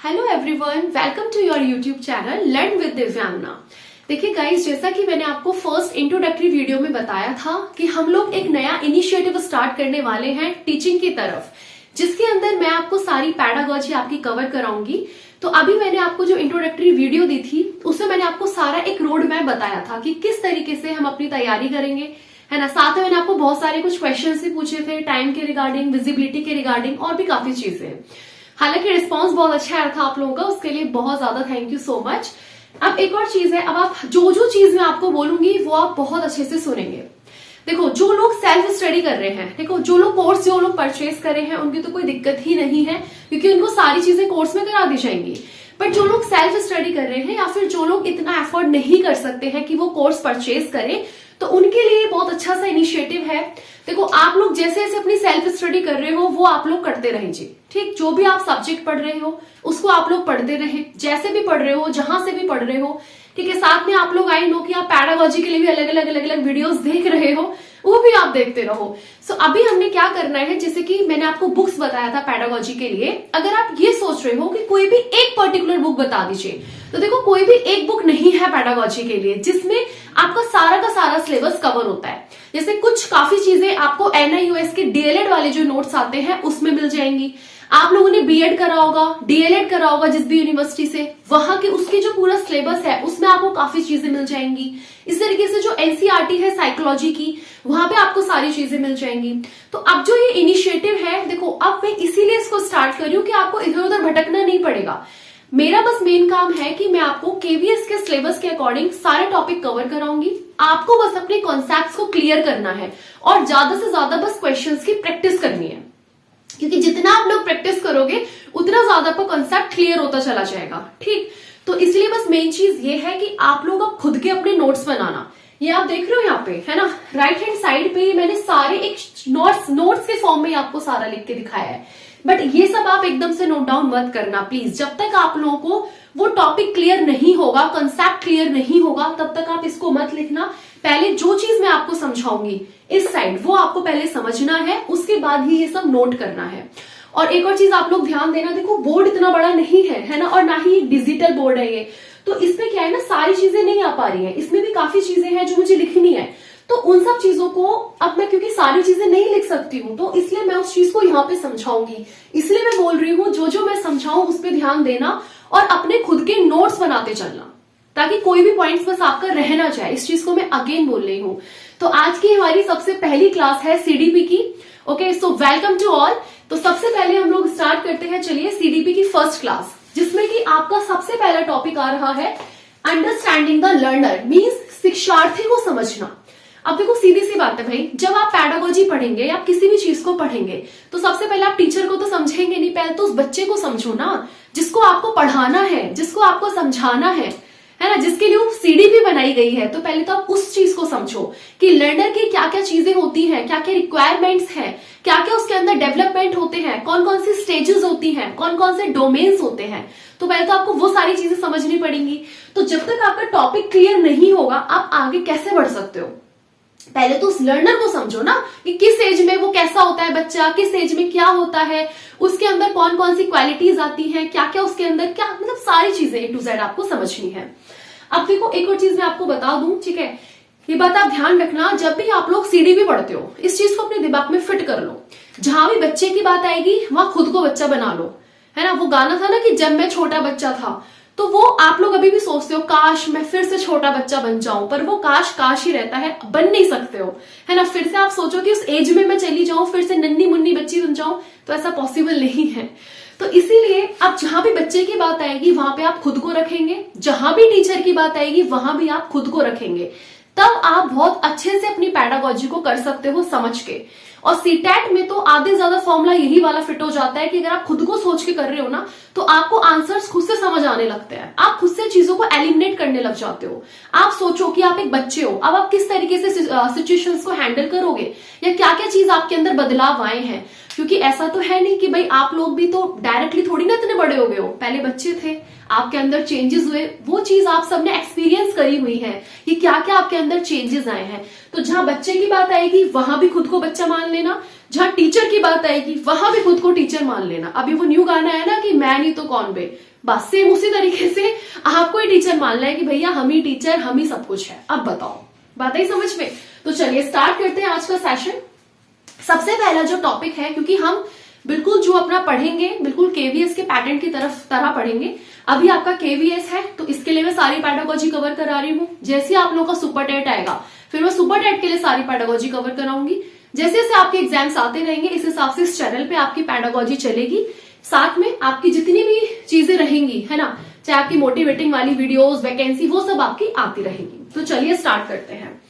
Hello everyone, welcome to your YouTube channel learn with Divyangana. देखिए guys, जैसा कि मैंने आपको फर्स्ट इंट्रोडक्टरी वीडियो में बताया था कि हम लोग एक नया इनिशिएटिव स्टार्ट करने वाले हैं टीचिंग की तरफ, जिसके अंदर मैं आपको सारी पैडागॉजी आपकी कवर कराऊंगी। तो अभी मैंने आपको जो इंट्रोडक्टरी वीडियो दी थी उसमें मैंने आपको सारा एक रोड मैप बताया था कि किस तरीके से हम अपनी तैयारी करेंगे, है ना। साथ में मैंने आपको बहुत सारे कुछ क्वेश्चंस भी पूछे थे टाइम के रिगार्डिंग, विजिबिलिटी के रिगार्डिंग और भी काफी चीजें। हालांकि रिस्पांस बहुत अच्छा आया था आप लोगों का, उसके लिए बहुत ज्यादा थैंक यू सो मच। अब एक और चीज है, अब आप जो चीज मैं आपको बोलूंगी वो आप बहुत अच्छे से सुनेंगे। देखो, जो लोग सेल्फ स्टडी कर रहे हैं, देखो जो लोग परचेज कर रहे हैं उनकी तो कोई दिक्कत ही नहीं है, क्योंकि उनको सारी चीजें कोर्स में करा दी जाएंगी। बट जो लोग सेल्फ स्टडी कर रहे हैं या फिर जो लोग इतना एफर्ट नहीं कर सकते हैं कि वो कोर्स परचेज करें, तो उनके लिए बहुत अच्छा सा इनिशिएटिव है। देखो, आप लोग जैसे जैसे अपनी सेल्फ स्टडी कर रहे हो वो आप लोग करते रहें जी, ठीक। जो भी आप सब्जेक्ट पढ़ रहे हो उसको आप लोग पढ़ते रहे, जैसे भी पढ़ रहे हो, जहां से भी पढ़ रहे हो, ठीक है। साथ में आप लोग आई नो कि आप पैडागॉजी के लिए भी अलग अलग वीडियोस देख रहे हो, वो भी आप देखते रहो। सो अभी हमने क्या करना है, जैसे कि मैंने आपको बुक्स बताया था पैडागॉजी के लिए। अगर आप ये सोच रहे हो कि कोई भी एक पर्टिकुलर बुक बता दीजिए, तो देखो कोई भी एक बुक नहीं है पैडागॉजी के लिए जिसमें आपका सारा का सारा सिलेबस कवर होता है। जैसे कुछ काफी चीजें आपको NIOS के DLED वाले जो नोट्स आते हैं उसमें मिल जाएंगी। आप लोगों ने B.Ed करा होगा, DLED करा होगा जिस भी यूनिवर्सिटी से, वहां के उसकी जो पूरा सिलेबस है उसमें आपको काफी चीजें मिल जाएंगी। इस तरीके से जो NCERT है साइकोलॉजी की, वहां पे आपको सारी चीजें मिल जाएंगी। तो अब जो ये इनिशिएटिव है, देखो अब मैं इसीलिए इसको स्टार्ट कर रही हूँ कि आपको इधर उधर भटकना नहीं पड़ेगा। मेरा बस मेन काम है कि मैं आपको KVS के सिलेबस के अकॉर्डिंग सारे टॉपिक कवर कराऊंगी। आपको बस अपने कॉन्सेप्ट्स को क्लियर करना है और ज्यादा से ज्यादा बस क्वेश्चंस की प्रैक्टिस करनी है, क्योंकि जितना आप लोग प्रैक्टिस करोगे उतना ज्यादा आपका कॉन्सेप्ट क्लियर होता चला जाएगा, ठीक। तो इसलिए बस मेन चीज ये है कि आप लोग अब खुद के अपने नोट्स बनाना। ये आप देख रहे हो यहाँ पे, है ना, राइट हैंड साइड पे मैंने सारे एक नोट्स के फॉर्म में आपको सारा लिख के दिखाया है। बट ये सब आप एकदम से नोट डाउन मत करना प्लीज। जब तक आप लोगों को वो टॉपिक क्लियर नहीं होगा, कंसेप्ट क्लियर नहीं होगा, तब तक आप इसको मत लिखना। पहले जो चीज मैं आपको समझाऊंगी इस साइड, वो आपको पहले समझना है, उसके बाद ही ये सब नोट करना है। और एक और चीज आप लोग ध्यान देना, देखो बोर्ड इतना बड़ा नहीं है ना, और ना ही डिजिटल बोर्ड है ये, तो इसमें क्या है ना, सारी चीजें नहीं आ पा रही है, इसमें भी काफी चीजें हैं जो मुझे लिखनी है। तो उन सब चीजों को अब मैं, क्योंकि सारी चीजें नहीं लिख सकती हूँ, तो इसलिए मैं उस चीज को यहाँ पे समझाऊंगी। इसलिए मैं बोल रही हूँ जो मैं समझाऊं उस पर ध्यान देना और अपने खुद के नोट्स बनाते चलना, ताकि कोई भी पॉइंट्स बस आपका रह ना जाए। इस चीज को मैं अगेन बोल रही हूँ। तो आज की हमारी सबसे पहली क्लास है CDP की। Okay, so welcome to all. तो सबसे पहले हम लोग स्टार्ट करते हैं, चलिए, CDP की फर्स्ट क्लास, जिसमें कि आपका सबसे पहला टॉपिक आ रहा है अंडरस्टैंडिंग द लर्नर, मीन्स शिक्षार्थी को समझना। अब देखो सीधी सी बात है भाई, जब आप पैडागॉजी पढ़ेंगे या किसी भी चीज को पढ़ेंगे तो सबसे पहले आप टीचर को तो समझेंगे नहीं, पहले तो उस बच्चे को समझो ना, जिसको आपको पढ़ाना है, जिसको आपको समझाना है ना, जिसके लिए CDP बनाई गई है। तो पहले तो आप उस चीज को समझो कि लर्नर की क्या क्या चीजें होती हैं, क्या क्या रिक्वायरमेंट्स हैं, क्या क्या उसके अंदर डेवलपमेंट होते हैं, कौन कौन सी स्टेजेस होती हैं, कौन कौन से डोमेन्स होते हैं। तो पहले तो आपको वो सारी चीजें समझनी पड़ेंगी। तो जब तक आपका टॉपिक क्लियर नहीं होगा, आप आगे कैसे बढ़ सकते हो। पहले तो उस लर्नर को समझो ना, कि किस एज में वो कैसा होता है बच्चा, किस एज में क्या होता है, उसके अंदर कौन कौन सी क्वालिटीज आती हैं, क्या क्या उसके अंदर, क्या मतलब सारी चीजें A to Z आपको समझनी है। अब देखो एक और चीज मैं आपको बता दूं, ठीक है, ये बात आप ध्यान रखना, जब भी आप लोग CDP पढ़ते हो, इस चीज को अपने दिमाग में फिट कर लो। जहां भी बच्चे की बात आएगी वहां खुद को बच्चा बना लो, है ना। वो गाना था ना कि जब मैं छोटा बच्चा था, तो वो आप लोग अभी भी सोचते हो काश मैं फिर से छोटा बच्चा बन जाऊं, पर वो काश ही रहता है, बन नहीं सकते हो, है ना। फिर से आप सोचो कि उस एज में मैं चली जाऊं, फिर से नन्ही मुन्नी बच्ची बन जाऊं, तो ऐसा पॉसिबल नहीं है। तो इसीलिए अब जहां भी बच्चे की बात आएगी वहां पे आप खुद को रखेंगे, जहां भी टीचर की बात आएगी वहां भी आप खुद को रखेंगे, तब आप बहुत अच्छे से अपनी पैडागॉजी को कर सकते हो समझ के। और CTET में तो आधे ज्यादा फॉर्मूला यही वाला फिट हो जाता है कि अगर आप खुद को सोच के कर रहे हो ना, तो आपको आंसर्स खुद से समझ आने लगते हैं, आप खुद से चीजों को एलिमिनेट करने लग जाते हो। आप सोचो कि आप एक बच्चे हो, अब आप किस तरीके से सिचुएशंस को हैंडल करोगे, या क्या क्या चीज आपके अंदर बदलाव आए हैं। क्योंकि ऐसा तो है नहीं कि भाई आप लोग भी तो डायरेक्टली थोड़ी ना इतने बड़े हो गए हो, पहले बच्चे थे, आपके अंदर चेंजेस हुए, वो चीज आप सबने एक्सपीरियंस करी हुई है कि क्या क्या आपके अंदर चेंजेस आए हैं। तो जहां बच्चे की बात आएगी वहां भी खुद को बच्चा मान लेना, जहां टीचर की बात आएगी वहां भी खुद को टीचर मान लेना। अभी वो न्यू गाना है ना कि मैं नहीं तो कौन बे, बस सेम उसी तरीके से आपको ही टीचर मानना है कि भैया हम ही टीचर, हम ही सब कुछ है। अब बताओ, बात आई समझ में? तो चलिए स्टार्ट करते हैं आज का सेशन। सबसे पहला जो टॉपिक है, क्योंकि हम बिल्कुल जो अपना पढ़ेंगे बिल्कुल केवीएस के पैटर्न की तरह पढ़ेंगे। अभी आपका केवीएस है तो इसके लिए मैं सारी पैडागोजी कवर करा रही हूँ। जैसे आप लोगों का सुपर टेट आएगा फिर मैं सुपर टेट के लिए सारी पैडागोजी कवर कराऊंगी। जैसे जैसे आपके एग्जाम्स आते रहेंगे इस हिसाब से इस चैनल पे आपकी पैडागोजी चलेगी। साथ में आपकी जितनी भी चीजें रहेंगी, है ना, चाहे आपकी मोटिवेटिंग वाली वीडियोस, वैकेंसी, वो सब आपकी आती रहेगी। तो चलिए स्टार्ट करते हैं।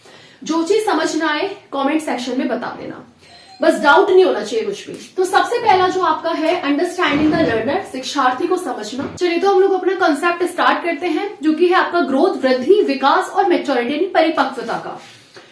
जो चीज समझ ना आए कमेंट सेक्शन में बता देना, बस डाउट नहीं होना चाहिए कुछ भी। तो सबसे पहला जो आपका है अंडरस्टैंडिंग द लर्नर, शिक्षार्थी को समझना। चलिए तो हम लोग अपना कंसेप्ट स्टार्ट करते हैं, जो कि है आपका ग्रोथ, वृद्धि, विकास और मैच्योरिटी यानी परिपक्वता का।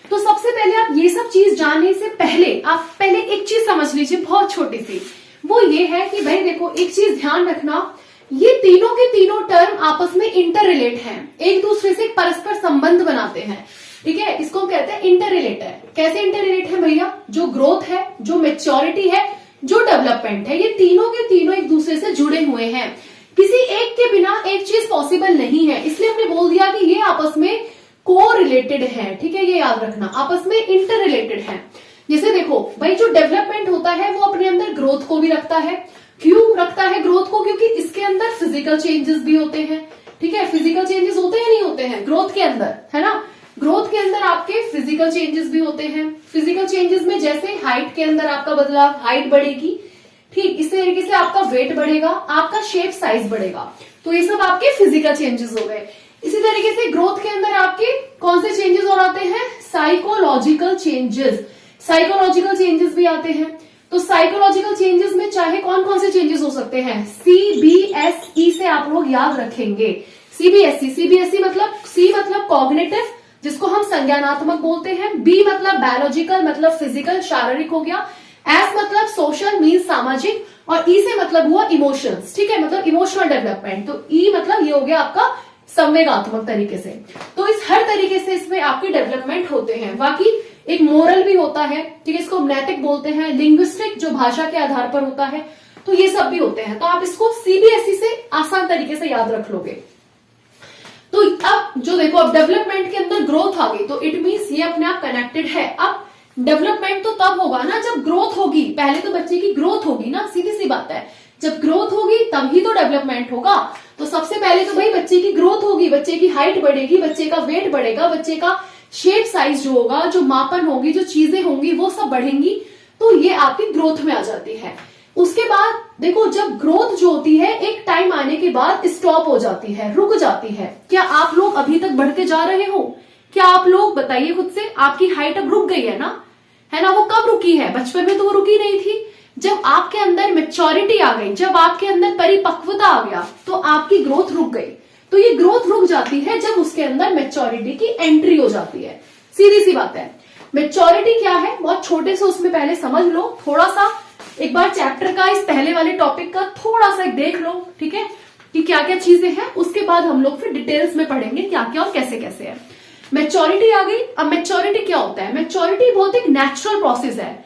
तो सबसे पहले आप ये सब चीज जानने से पहले आप पहले एक चीज समझ लीजिए, बहुत छोटी सी, वो ये है कि भाई देखो, एक चीज ध्यान रखना, ये तीनों के तीनों टर्म आपस में इंटर रिलेट हैं, एक दूसरे से परस्पर संबंध बनाते हैं। ठीक है, इसको हम कहते हैं इंटर रिलेट है। कैसे इंटर रिलेट है भैया? जो ग्रोथ है, जो मैच्योरिटी है, जो डेवलपमेंट है, ये तीनों के तीनों एक दूसरे से जुड़े हुए हैं। किसी एक के बिना एक चीज पॉसिबल नहीं है, इसलिए हमने बोल दिया कि ये आपस में को रिलेटेड है। ठीक है, ये याद रखना, आपस में इंटर रिलेटेड है। जैसे देखो भाई, जो डेवलपमेंट होता है वो अपने अंदर ग्रोथ को भी रखता है। क्यों रखता है ग्रोथ को? क्योंकि इसके अंदर फिजिकल चेंजेस भी होते हैं। ठीक है, फिजिकल चेंजेस होते हैं नहीं होते हैं ग्रोथ के अंदर, है ना। ग्रोथ के अंदर आपके फिजिकल चेंजेस भी होते हैं। फिजिकल चेंजेस में जैसे हाइट के अंदर आपका बदलाव, हाइट बढ़ेगी, ठीक इस तरीके से आपका वेट बढ़ेगा, आपका शेप साइज बढ़ेगा। तो ये सब आपके फिजिकल चेंजेस हो गए। इसी तरीके से ग्रोथ के अंदर आपके कौन से चेंजेस और आते हैं? Psychological changes. साइकोलॉजिकल चेंजेस भी आते हैं। तो साइकोलॉजिकल चेंजेस में चाहे कौन कौन से चेंजेस हो सकते हैं? सीबीएसई से आप लोग याद रखेंगे। सीबीएसई, सीबीएसई मतलब सी मतलब कॉग्निटिव, जिसको हम संज्ञानात्मक बोलते हैं। बी मतलब बायोलॉजिकल, मतलब फिजिकल, शारीरिक हो गया। एस मतलब सोशल, मीन सामाजिक, और ई से मतलब हुआ इमोशंस। ठीक है, मतलब इमोशनल डेवलपमेंट। तो ई मतलब ये हो गया आपका संवेगात्मक तरीके से। तो इस हर तरीके से इसमें आपके डेवलपमेंट होते हैं। बाकी एक मोरल भी होता है, ठीक है, इसको नैतिक बोलते हैं। लिंग्विस्टिक, जो भाषा के आधार पर होता है, तो ये सब भी होते हैं। तो आप इसको सीबीएसई से आसान तरीके से याद रख लोगे। तो अब जो देखो, अब डेवलपमेंट के अंदर ग्रोथ आ गई, तो इट मीन्स ये अपने आप कनेक्टेड है। अब डेवलपमेंट तो तब होगा ना जब ग्रोथ होगी। पहले तो बच्चे की ग्रोथ होगी ना, सीधी सी बात है। जब ग्रोथ होगी तभी तो डेवलपमेंट होगा। तो सबसे पहले तो भाई बच्चे की ग्रोथ होगी, बच्चे की हाइट बढ़ेगी, बच्चे का वेट बढ़ेगा, बच्चे का शेप साइज जो होगा, जो मापन होगी, जो चीजें होंगी, वो सब बढ़ेंगी। तो ये आपकी ग्रोथ में आ जाती है। उसके बाद देखो, जब ग्रोथ जो होती है एक टाइम आने के बाद स्टॉप हो जाती है, रुक जाती है। क्या आप लोग अभी तक बढ़ते जा रहे हो? क्या आप लोग बताइए खुद से, आपकी हाइट अब रुक गई है ना, है ना। वो कब रुकी है? बचपन में तो वो रुकी नहीं थी। जब आपके अंदर मैच्योरिटी आ गई, जब आपके अंदर परिपक्वता आ गया, तो आपकी ग्रोथ रुक गई। तो ये ग्रोथ रुक जाती है जब उसके अंदर मैच्योरिटी की एंट्री हो जाती है। सीधी सी बात है। मैच्योरिटी क्या है, बहुत छोटे से उसमें पहले समझ लो। थोड़ा सा एक बार चैप्टर का, इस पहले वाले टॉपिक का थोड़ा सा देख लो, ठीक है, कि क्या क्या चीजें हैं। उसके बाद हम लोग फिर डिटेल्स में पढ़ेंगे क्या क्या और कैसे कैसे है। मैच्योरिटी आ गई। अब मैच्योरिटी क्या होता है? मैच्योरिटी बहुत एक नेचुरल प्रोसेस है।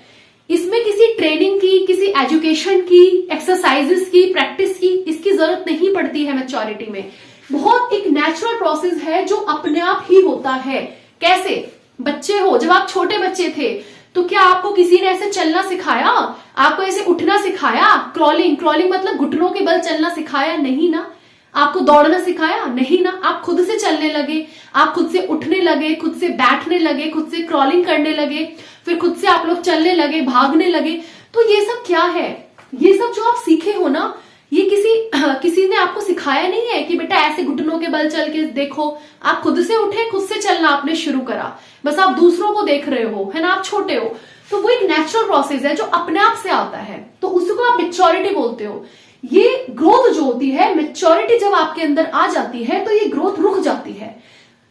इसमें किसी ट्रेनिंग की, किसी एजुकेशन की, एक्सरसाइजेस की, प्रैक्टिस की, इसकी जरूरत नहीं पड़ती है। मैच्योरिटी में बहुत एक नेचुरल प्रोसेस है जो अपने आप ही होता है। कैसे? बच्चे हो, जब आप छोटे बच्चे थे तो क्या आपको किसी ने ऐसे चलना सिखाया? आपको ऐसे उठना सिखाया? क्रॉलिंग मतलब घुटनों के बल चलना सिखाया? नहीं ना। आपको दौड़ना सिखाया? नहीं ना। आप खुद से चलने लगे, आप खुद से उठने लगे, खुद से बैठने लगे, खुद से क्रॉलिंग करने लगे, फिर खुद से आप लोग चलने लगे, भागने लगे। तो ये सब क्या है? ये सब जो आप सीखे हो ना, ये किसी ने आपको सिखाया नहीं है कि बेटा ऐसे घुटनों के बल चल के देखो। आप खुद से उठे, खुद से चलना आपने शुरू करा, बस आप दूसरों को देख रहे हो, है ना, आप छोटे हो। तो वो एक नेचुरल प्रोसेस है जो अपने आप से आता है। तो उसको आप मैच्योरिटी बोलते हो। ये ग्रोथ जो होती है, मैच्योरिटी जब आपके अंदर आ जाती है तो ये ग्रोथ रुक जाती है।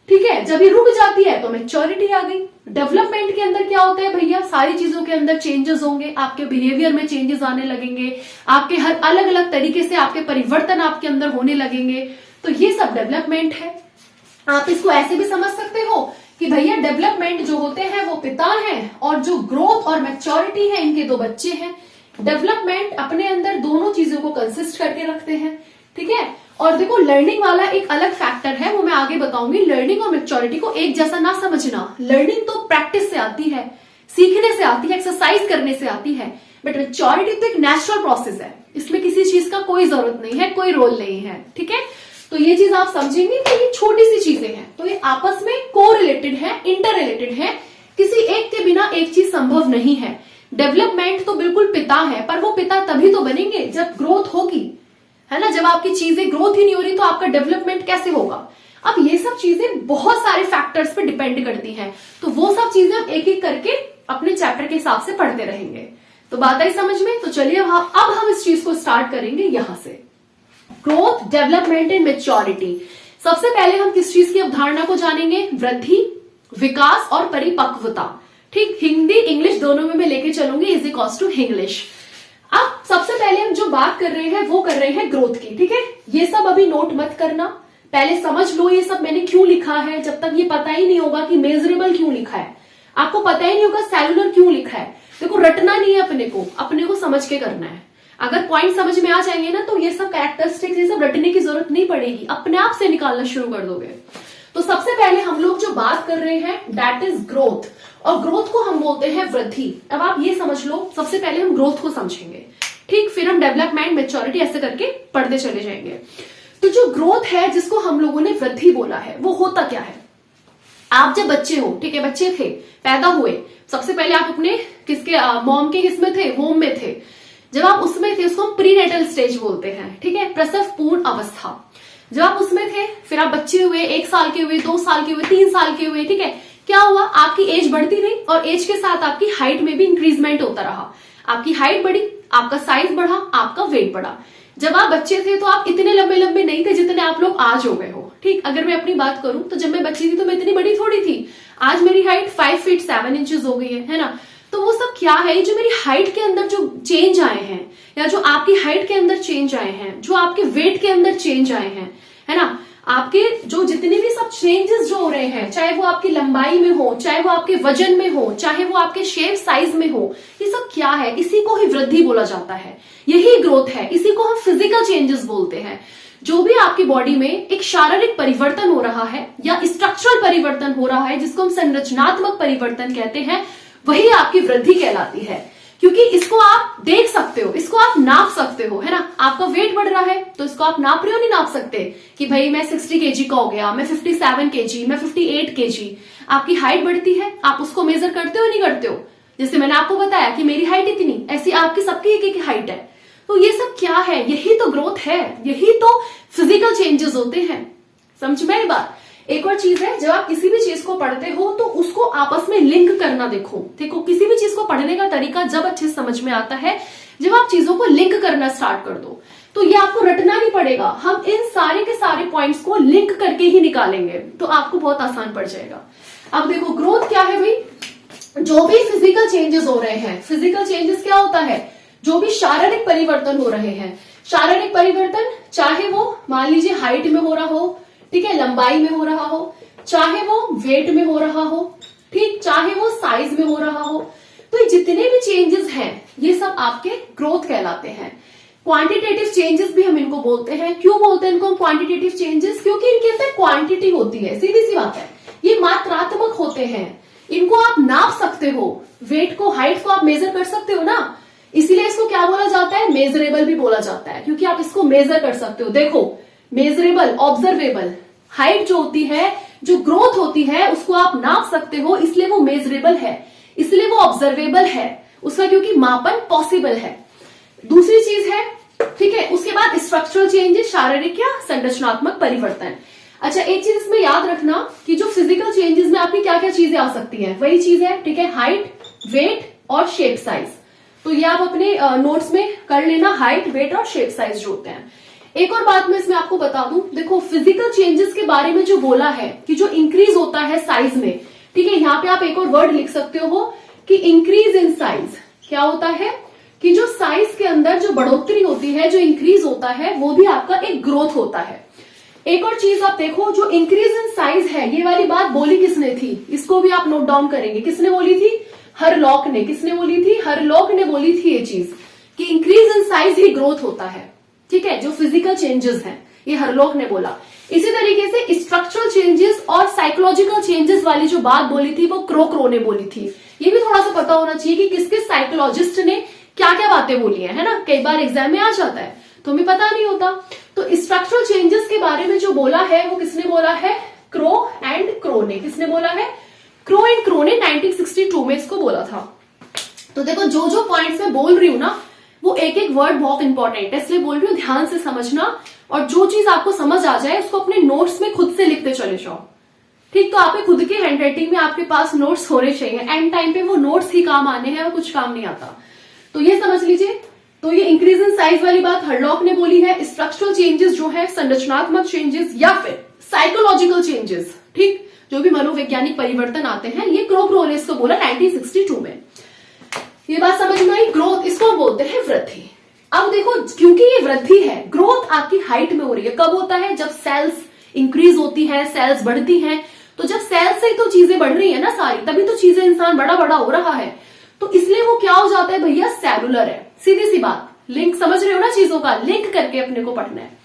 ठीक है, जब ये रुक जाती है तो मैच्योरिटी आ गई। डेवलपमेंट के अंदर क्या होता है भैया, सारी चीजों के अंदर चेंजेस होंगे, आपके बिहेवियर में चेंजेस आने लगेंगे, आपके हर अलग अलग तरीके से आपके परिवर्तन आपके अंदर होने लगेंगे। तो ये सब डेवलपमेंट है। आप इसको ऐसे भी समझ सकते हो कि भैया डेवलपमेंट जो होते हैं वो पिता हैं, और जो ग्रोथ और मैच्योरिटी है इनके दो बच्चे हैं। डेवलपमेंट अपने अंदर दोनों चीजों को कंसिस्ट करके रखते हैं, ठीक है। और देखो लर्निंग वाला एक अलग फैक्टर है, वो मैं आगे बताऊंगी। लर्निंग और मैच्योरिटी को एक जैसा ना समझना। लर्निंग तो प्रैक्टिस से आती है, सीखने से आती है, एक्सरसाइज करने से आती है, बट मैच्योरिटी तो एक नेचुरल प्रोसेस है, इसमें किसी चीज का कोई जरूरत नहीं है, कोई रोल नहीं है, ठीक है। तो ये चीज आप समझेंगे कि ये छोटी सी चीजें हैं, तो ये आपस में को रिलेटेड है, इंटर रिलेटेड है, किसी एक के बिना एक चीज संभव नहीं है। डेवलपमेंट तो बिल्कुल पिता है, पर वो पिता तभी तो बनेंगे जब ग्रोथ होगी, है ना। जब आपकी चीजें ग्रोथ ही नहीं हो रही तो आपका डेवलपमेंट कैसे होगा। अब ये सब चीजें बहुत सारे फैक्टर्स पे डिपेंड करती हैं, तो वो सब चीजें हम एक एक करके अपने चैप्टर के हिसाब से पढ़ते रहेंगे। तो बात आई समझ में। तो चलिए अब हम इस चीज को स्टार्ट करेंगे यहां से, ग्रोथ, डेवलपमेंट एंड मैच्योरिटी। सबसे पहले हम किस चीज की अवधारणा को जानेंगे, वृद्धि, विकास और परिपक्वता। ठीक, हिंदी इंग्लिश दोनों में मैं लेके चलूंगी इज इक्वल्स टू इंग्लिश। अब सबसे पहले हम जो बात कर रहे हैं वो कर रहे हैं ग्रोथ की, ठीक है। ये सब अभी नोट मत करना, पहले समझ लो ये सब मैंने क्यों लिखा है। जब तक ये पता ही नहीं होगा कि मेजरेबल क्यों लिखा है, आपको पता ही नहीं होगा सेलुलर क्यों लिखा है। देखो रटना नहीं है, अपने को समझ के करना है। अगर पॉइंट समझ में आ जाएंगे ना तो ये सब कैरेक्टरिस्टिक्स, ये सब रटने की जरूरत नहीं पड़ेगी, अपने आप से निकालना शुरू कर दोगे। तो सबसे पहले हम लोग जो बात कर रहे हैं दैट इज ग्रोथ, और ग्रोथ को हम बोलते हैं वृद्धि। अब आप ये समझ लो, सबसे पहले हम ग्रोथ को समझेंगे, ठीक, फिर हम डेवलपमेंट, मैच्योरिटी ऐसे करके पढ़ते चले जाएंगे। तो जो ग्रोथ है जिसको हम लोगों ने वृद्धि बोला है, वो होता क्या है। आप जब बच्चे हो, ठीक है, बच्चे थे, पैदा हुए, सबसे पहले आप अपने किसके मॉम के किसमें थे, होम में थे। जब आप उसमें थे उसको हम प्रीनेटल स्टेज बोलते हैं, ठीक है, प्रसव पूर्ण अवस्था। जब आप उसमें थे फिर आप बच्चे हुए, 1 साल के हुए, 2 साल के हुए, 3 साल के हुए, ठीक है। क्या हुआ, आपकी एज बढ़ती रही और एज के साथ आपकी हाइट में भी इंक्रीजमेंट होता रहा। आपकी हाइट बढ़ी, आपका साइज बढ़ा, आपका वेट बढ़ा। जब आप बच्चे थे तो आप इतने लंबे लंबे नहीं थे जितने आप लोग आज हो गए हो, ठीक। अगर मैं अपनी बात करूं तो जब मैं बच्ची थी तो मैं इतनी बड़ी थोड़ी थी, आज मेरी हाइट 5 फीट 7 इंचेस हो गई है ना। तो वो सब क्या है, जो मेरी हाइट के अंदर जो चेंज आए हैं, या जो आपकी हाइट के अंदर चेंज आए हैं, जो आपके वेट के अंदर चेंज आए हैं, है ना, आपके जो जितने भी सब चेंजेस जो हो रहे हैं, चाहे वो आपकी लंबाई में हो, चाहे वो आपके वजन में हो, चाहे वो आपके शेप साइज में हो, ये सब क्या है, इसी को ही वृद्धि बोला जाता है, यही ग्रोथ है, इसी को हम फिजिकल चेंजेस बोलते हैं। जो भी आपकी बॉडी में एक शारीरिक परिवर्तन हो रहा है या स्ट्रक्चरल परिवर्तन हो रहा है, जिसको हम संरचनात्मक परिवर्तन कहते हैं, वही आपकी वृद्धि कहलाती है। क्योंकि इसको आप देख सकते हो, इसको आप नाप सकते हो, है ना। आपका वेट बढ़ रहा है तो इसको आप नाप रहे हो, नहीं नाप सकते कि भाई मैं 60 केजी का हो गया, मैं 57 केजी, मैं 58 केजी। आपकी हाइट बढ़ती है, आप उसको मेजर करते हो नहीं करते हो। जैसे मैंने आपको बताया कि मेरी हाइट इतनी, ऐसी आपकी सबकी एक एक हाइट है। तो ये सब क्या है, यही तो ग्रोथ है, यही तो फिजिकल चेंजेस होते हैं। समझ में आई बात। एक और चीज है, जब आप किसी भी चीज को पढ़ते हो तो उसको आपस में लिंक करना देखो किसी भी चीज को पढ़ने का तरीका जब अच्छे से समझ में आता है जब आप चीजों को लिंक करना स्टार्ट कर दो। तो ये आपको रटना नहीं पड़ेगा, हम इन सारे के सारे पॉइंट्स को लिंक करके ही निकालेंगे, तो आपको बहुत आसान पड़ जाएगा। अब देखो ग्रोथ क्या है भाई, जो भी फिजिकल चेंजेस हो रहे हैं। फिजिकल चेंजेस क्या होता है, जो भी शारीरिक परिवर्तन हो रहे हैं। शारीरिक परिवर्तन चाहे वो मान लीजिए हाइट में हो रहा हो, ठीक है, लंबाई में हो रहा हो, चाहे वो वेट में हो रहा हो, ठीक, चाहे वो साइज में हो रहा हो। तो ये जितने भी चेंजेस हैं ये सब आपके ग्रोथ कहलाते हैं। क्वांटिटेटिव चेंजेस भी हम इनको बोलते हैं। क्यों बोलते हैं इनको हम क्वांटिटेटिव चेंजेस, क्योंकि इनके अंदर क्वांटिटी होती है, सीधी सी बात है, ये मात्रात्मक होते हैं, इनको आप नाप सकते हो। वेट को, हाइट को आप मेजर कर सकते हो ना, इसीलिए इसको क्या बोला जाता है, मेजरेबल भी बोला जाता है, क्योंकि आप इसको मेजर कर सकते हो। देखो मेजरेबल, ऑब्जर्वेबल, हाइट जो होती है, जो ग्रोथ होती है, उसको आप नाप सकते हो, इसलिए वो मेजरेबल है, इसलिए वो ऑब्जर्वेबल है उसका, क्योंकि मापन पॉसिबल है। दूसरी चीज है, ठीक है, उसके बाद स्ट्रक्चरल चेंजेस, शारीरिक या संरचनात्मक परिवर्तन। अच्छा, एक चीज इसमें याद रखना कि जो फिजिकल चेंजेस में आपकी क्या क्या चीजें आ सकती हैं, वही चीज है, ठीक है, हाइट, वेट और शेप साइज। तो ये आप अपने नोट्स में कर लेना, हाइट, वेट और शेप साइज जो होते हैं। एक और बात मैं इसमें आपको बता दूं, देखो फिजिकल चेंजेस के बारे में जो बोला है कि जो इंक्रीज होता है साइज में, ठीक है, यहाँ पे आप एक और वर्ड लिख सकते हो कि इंक्रीज इन साइज। क्या होता है कि जो साइज के अंदर जो बढ़ोतरी होती है, जो इंक्रीज होता है, वो भी आपका एक ग्रोथ होता है। एक और चीज आप देखो, जो इंक्रीज इन साइज है, ये वाली बात बोली किसने थी, इसको भी आप नोट डाउन करेंगे। किसने बोली थी? हरलॉक ने। किसने बोली थी? हरलॉक ने बोली थी ये चीज कि increase in size he growth होता है, ठीक है, जो फिजिकल चेंजेस हैं, ये हरलॉक ने बोला। इसी तरीके से स्ट्रक्चरल चेंजेस और साइकोलॉजिकल चेंजेस वाली जो बात बोली थी वो क्रो ने बोली थी। ये भी थोड़ा सा पता होना चाहिए कि किस किस साइकोलॉजिस्ट ने क्या क्या बातें बोली है ना, कई बार एग्जाम में आ जाता है तो हमें पता नहीं होता। तो स्ट्रक्चरल चेंजेस के बारे में जो बोला है वो किसने बोला है? क्रो ने। किसने बोला है? क्रो ने 1962 में इसको बोला था। तो देखो जो जो पॉइंट्स मैं बोल रही हूं ना, वो एक एक वर्ड बहुत इंपॉर्टेंट है, इसलिए बोल रही हूँ ध्यान से समझना, और जो चीज आपको समझ आ जाए उसको अपने नोट्स में खुद से लिखते चले जाओ, ठीक। तो आपके खुद के हैंडराइटिंग में आपके पास नोट्स होने चाहिए, एंड टाइम पे वो नोट्स ही काम आने हैं और कुछ काम नहीं आता। तो ये समझ लीजिए। तो ये इंक्रीज इन साइज वाली बात हरलॉक ने बोली है। स्ट्रक्चरल चेंजेस जो है, संरचनात्मक चेंजेस या फिर साइकोलॉजिकल चेंजेस, ठीक, जो भी मनोवैज्ञानिक परिवर्तन आते हैं, ये क्रो ने इसको बोला 1962 में। ये बात समझ में आई? ग्रोथ, इसको बोलते हैं वृद्धि। अब देखो, क्योंकि ये वृद्धि है, ग्रोथ आपकी हाइट में हो रही है। कब होता है? जब सेल्स इंक्रीज होती है, सेल्स बढ़ती हैं। तो जब सेल्स से तो चीजें बढ़ रही है ना सारी, तभी तो चीजें इंसान बड़ा बड़ा हो रहा है। तो इसलिए वो क्या हो जाता है भैया? सेलुलर है। सीधी सी बात, लिंक समझ रहे हो ना, चीजों का लिंक करके अपने को पढ़ना है।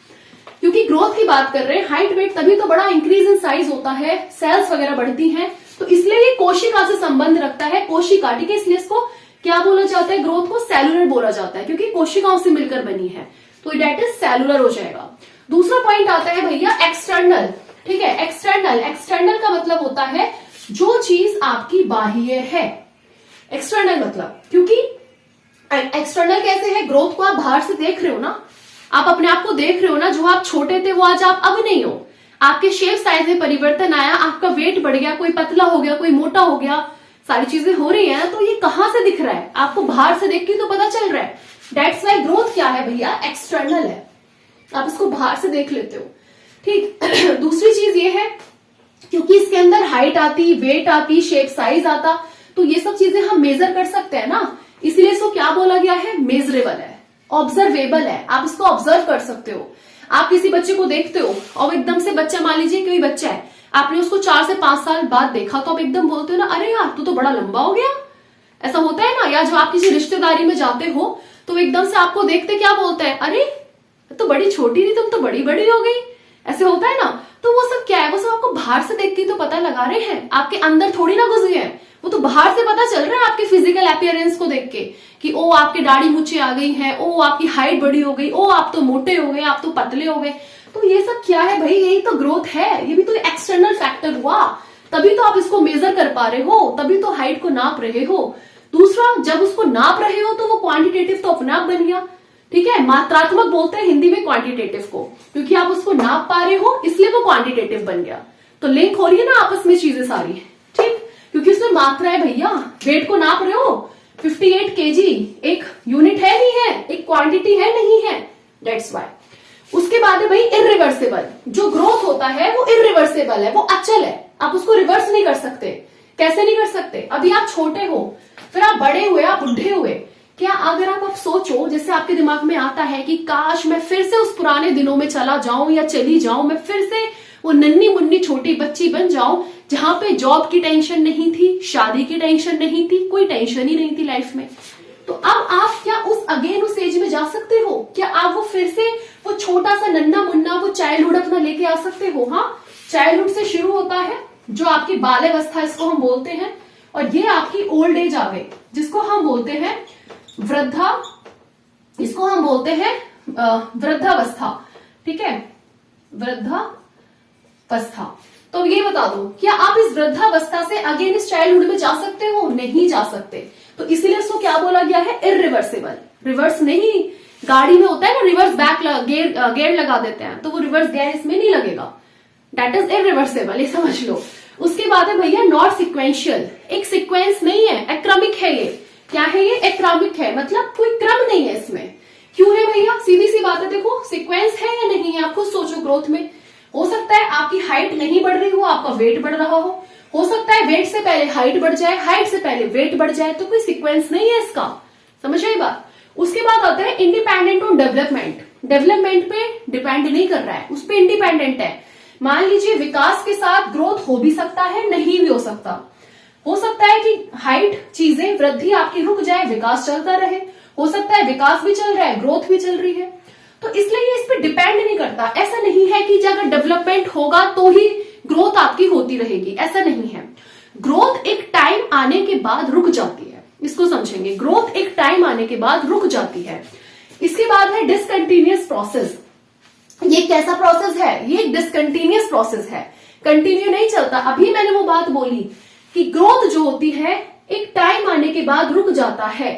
क्योंकि ग्रोथ की बात कर रहे हैं, हाइट वेट तभी तो बड़ा इंक्रीज इन साइज होता है, सेल्स वगैरह बढ़ती हैं। तो इसलिए ये कोशिका से संबंध रखता है, कोशिका, ठीक है। इसलिए इसको क्या बोला जाता है? ग्रोथ को सेलुलर बोला जाता है, क्योंकि कोशिकाओं से मिलकर बनी है। तो डेट इज सेलुलर हो जाएगा। दूसरा पॉइंट आता है भैया एक्सटर्नल, ठीक है। एक्सटर्नल का मतलब होता है जो चीज आपकी बाह्य है। एक्सटर्नल मतलब, क्योंकि एक्सटर्नल कैसे है? ग्रोथ को आप बाहर से देख रहे हो ना, आप अपने आप को देख रहे हो ना, जो आप छोटे थे वो आज आप अब नहीं हो, आपके शेप साइज में परिवर्तन आया, आपका वेट बढ़ गया, कोई पतला हो गया, कोई मोटा हो गया, सारी चीजें हो रही हैं। तो ये कहां से दिख रहा है? आपको बाहर से देख के तो पता चल रहा है। दैट्स वाई ग्रोथ क्या है भैया? एक्सटर्नल है, आप इसको बाहर से देख लेते हो, ठीक। दूसरी चीज ये है, क्योंकि इसके अंदर हाइट आती, वेट आती, शेप साइज आता, तो ये सब चीजें हम मेजर कर सकते हैं ना, इसलिए इसको क्या बोला गया है? मेजरेबल है, ऑब्जर्वेबल है, आप इसको ऑब्जर्व कर सकते हो। आप किसी बच्चे को देखते हो और एकदम से बच्चा, मान लीजिए कोई बच्चा है, आपने उसको 4 से 5 साल बाद देखा, तो आप एकदम बोलते हो ना, अरे यार तू तो बड़ा लंबा हो गया, ऐसा होता है ना। या जो आप किसी रिश्तेदारी में जाते हो तो एकदम से आपको देखते क्या बोलते हैं? अरे तो बड़ी छोटी थी, तुम तो बड़ी बड़ी हो गई, ऐसे होता है ना। तो वो सब क्या है? वो सब आपको बाहर से देख के तो पता लगा रहे हैं, आपके अंदर थोड़ी ना घुस गए, वो तो बाहर से पता चल रहा है आपके फिजिकल अपीयरेंस को देख के कि ओ आपके दाढ़ी मुच्छे आ गई हैं, ओ आपकी हाइट बड़ी हो गई, ओ आप तो मोटे हो गए, आप तो पतले हो गए। तो ये सब क्या है भाई? यही तो ग्रोथ है, ये भी तो एक्सटर्नल फैक्टर हुआ, तभी तो आप इसको मेजर कर पा रहे हो, तभी तो हाइट को नाप रहे हो। दूसरा, जब उसको नाप रहे हो तो वो क्वांटिटेटिव तो अपने आप बन गया, ठीक है। मात्रात्मक बोलते हैं हिंदी में क्वांटिटेटिव को, क्योंकि आप उसको नाप पा रहे हो इसलिए वो क्वांटिटेटिव बन गया। तो लिंक हो रही है ना आपस में चीजें सारी, ठीक, क्योंकि उसमें मात्रा है भैया। वेट को नाप रहे हो, 58 kg एक यूनिट है नहीं है, एक क्वांटिटी है नहीं है, दैट्स वाई। उसके बाद है भाई इरिवर्सिबल, जो ग्रोथ होता है वो इरिवर्सिबल है, वो अचल है, आप उसको रिवर्स नहीं कर सकते। कैसे नहीं कर सकते? अभी आप छोटे हो, फिर आप बड़े हुए, आप बुढ़े हुए, क्या अगर आप सोचो, जैसे आपके दिमाग में आता है कि काश मैं फिर से उस पुराने दिनों में चला जाऊं या चली जाऊं, मैं फिर से वो नन्ही मुन्नी छोटी बच्ची बन जाऊं, जहां पे जॉब की टेंशन नहीं थी, शादी की टेंशन नहीं थी, कोई टेंशन ही नहीं थी लाइफ में। तो अब आप क्या उस एज में जा सकते हो? क्या आप वो फिर से वो छोटा सा नन्ना मुन्ना वो चाइल्डहुड अपना लेके आ सकते हो? हाँ, चाइल्डहुड से शुरू होता है, जो आपकी बाल्यावस्था इसको हम बोलते हैं, और ये आपकी ओल्ड एज आ गई, जिसको हम बोलते हैं वृद्धा, इसको हम बोलते हैं वृद्धावस्था, ठीक है, वृद्धावस्था। तो ये बता दो, क्या आप इस वृद्धावस्था से अगेन इस चाइल्डहुड में जा सकते हो? नहीं जा सकते। तो इसीलिए इसको क्या बोला गया है? इरिवर्सिबल। रिवर्स नहीं, गाड़ी में होता है ना रिवर्स बैक गेयर लगा देते हैं, तो वो रिवर्स गेयर इसमें नहीं लगेगा, दैट इज इरिवर्सिबल, ये समझ लो। उसके बाद है भैया नॉट सिक्वेंशियल, एक सिक्वेंस नहीं है, एक्रमिक है। ये क्या है? ये एक्रमिक है, मतलब कोई क्रम नहीं है इसमें। क्यों है भैया? सीधी सी बात है, देखो सीक्वेंस है या नहीं है, आप खुद सोचो। ग्रोथ में हो सकता है आपकी हाइट नहीं बढ़ रही हो, आपका वेट बढ़ रहा हो सकता है वेट से पहले हाइट बढ़ जाए, हाइट से पहले वेट बढ़ जाए, तो कोई सीक्वेंस नहीं है इसका। समझ आई बात? उसके बाद आता है इंडिपेंडेंट ऑन डेवलपमेंट। डेवलपमेंट पे डिपेंड नहीं कर रहा है, उस पर इंडिपेंडेंट है। मान लीजिए विकास के साथ ग्रोथ हो भी सकता है, नहीं भी हो सकता। हो सकता है कि हाइट चीजें वृद्धि आपकी रुक जाए, विकास चलता रहे। हो सकता है विकास भी चल रहा है, ग्रोथ भी चल रही है, तो इसलिए ये इस पे डिपेंड नहीं करता। ऐसा नहीं है कि अगर डेवलपमेंट होगा तो ही ग्रोथ आपकी होती रहेगी, ऐसा नहीं है। ग्रोथ एक टाइम आने के बाद रुक जाती है, इसको समझेंगे। ग्रोथ एक टाइम आने के बाद रुक जाती है। इसके बाद है डिसकंटिन्यूअस प्रोसेस। ये कैसा प्रोसेस है? ये एक डिसकंटिन्यूअस प्रोसेस है, कंटिन्यू नहीं चलता। अभी मैंने वो बात बोली कि ग्रोथ जो होती है एक टाइम आने के बाद रुक जाता है,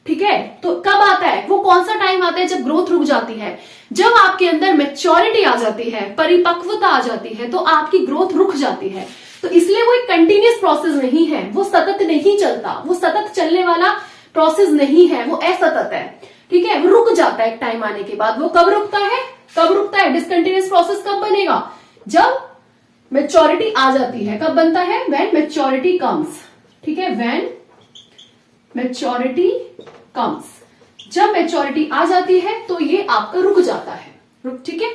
ठीक है। तो कब आता है वो? कौन सा टाइम आता है जब ग्रोथ रुक जाती है? जब आपके अंदर मैच्योरिटी आ जाती है, परिपक्वता आ जाती है, तो आपकी ग्रोथ रुक जाती है। तो इसलिए वो एक कंटिन्यूअस प्रोसेस नहीं है, वो सतत नहीं चलता, वो सतत चलने वाला प्रोसेस नहीं है, वो असतत है, ठीक है। वो रुक जाता है एक टाइम आने के बाद। वो कब रुकता है? कब रुकता है? डिसकंटिन्यूअस प्रोसेस कब बनेगा? जब मैच्योरिटी आ जाती है। कब बनता है? व्हेन मैच्योरिटी कम्स, ठीक है। व्हेन मैच्योरिटी कम्स, जब मैच्योरिटी आ जाती है तो ये आपका रुक जाता है, ठीक है।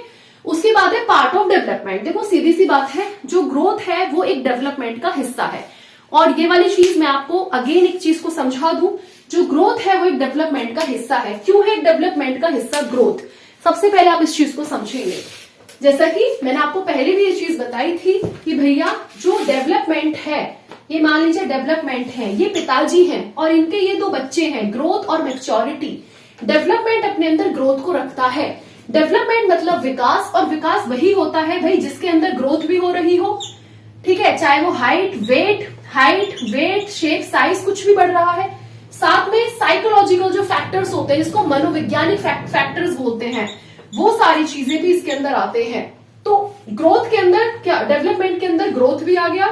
उसके बाद है पार्ट ऑफ डेवलपमेंट। देखो सीधी सी बात है, जो ग्रोथ है वो एक डेवलपमेंट का हिस्सा है। और ये वाली चीज मैं आपको अगेन एक चीज को समझा दूं, जो ग्रोथ है वो एक डेवलपमेंट का हिस्सा है। क्यों है एक डेवलपमेंट का हिस्सा ग्रोथ? सबसे पहले आप इस चीज को समझेंगे। जैसा कि मैंने आपको पहले भी ये चीज बताई थी कि भैया जो डेवलपमेंट है, ये मान लीजिए डेवलपमेंट है, ये पिताजी हैं और इनके ये दो बच्चे हैं, ग्रोथ और मैच्योरिटी। डेवलपमेंट अपने अंदर ग्रोथ को रखता है। डेवलपमेंट मतलब विकास, और विकास वही होता है भाई जिसके अंदर ग्रोथ भी हो रही हो, ठीक है। चाहे वो हाइट, वेट, शेप, साइज कुछ भी बढ़ रहा है। साथ में साइकोलॉजिकल जो फैक्टर्स होते हैं, जिसको मनोवैज्ञानिक फैक्टर्स बोलते हैं, वो सारी चीजें भी इसके अंदर आते हैं। तो ग्रोथ के अंदर क्या, डेवलपमेंट के अंदर ग्रोथ भी आ गया,